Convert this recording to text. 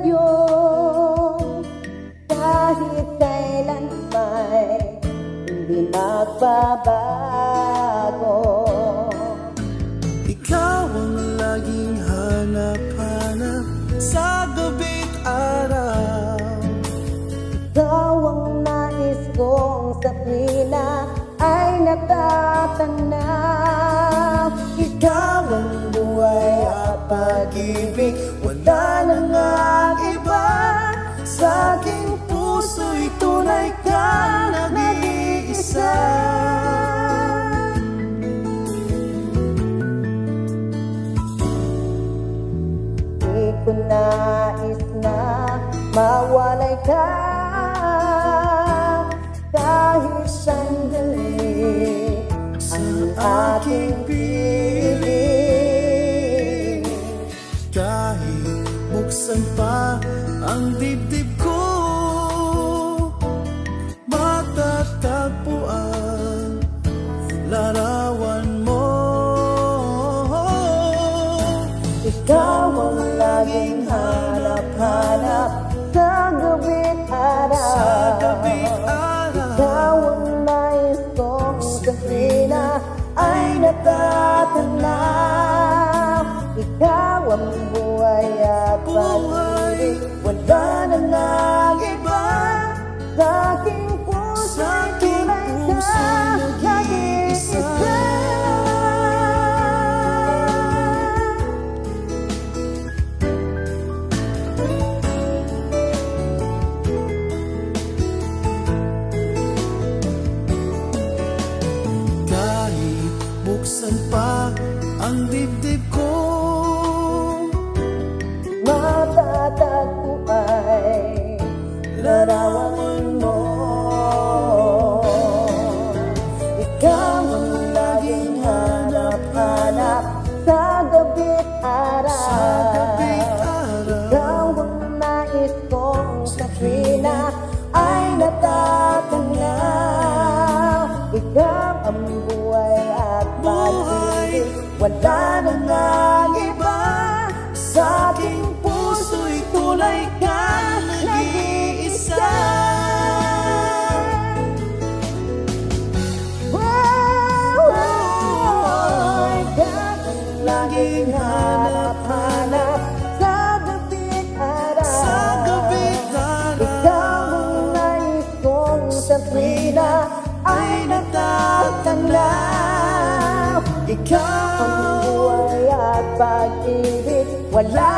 yun, kahit kailan may hindi magbabago. Ikaw ang laging hanap-hanap sa gabi't araw. Ikaw ang nais kong sa tuwina ay natatanaw. Ikaw ang buhay at pag-ibig, wala na ngang iba. Sa aking puso'y tunay kang nag-iisa. Di ko nais na mawalay ka kahit sandali ang aking piling. Kahit buksan pa ang dibdib ko, matatagpo ang larawan mo. Ikaw ang laging hanap-hanap sa gabi't araw. Ikaw ang nais kong sa tuwina ay natatanaw. Ikaw ang buhay at pag-ibig, wala na ngang iba. Sa aking puso'y tunay ka nag-iisa. Kahit buksan pa ang dibdib ko, matatagpo ay larawan mo. Ikaw ang laging hanap-hanap sa gabi't araw. Ikaw ang nais kong sa tuwina ay natatanaw. Ikaw ang buhay at pag-ibig, wala na ngang iba. Sa aking puso'y tulay kang nag-iisa. Laging hanap-hanap sa gabi't araw. Ikaw ang nais kong sa tuwina ay natatanaw. Ikaw ang buhay at pag-ibig, wala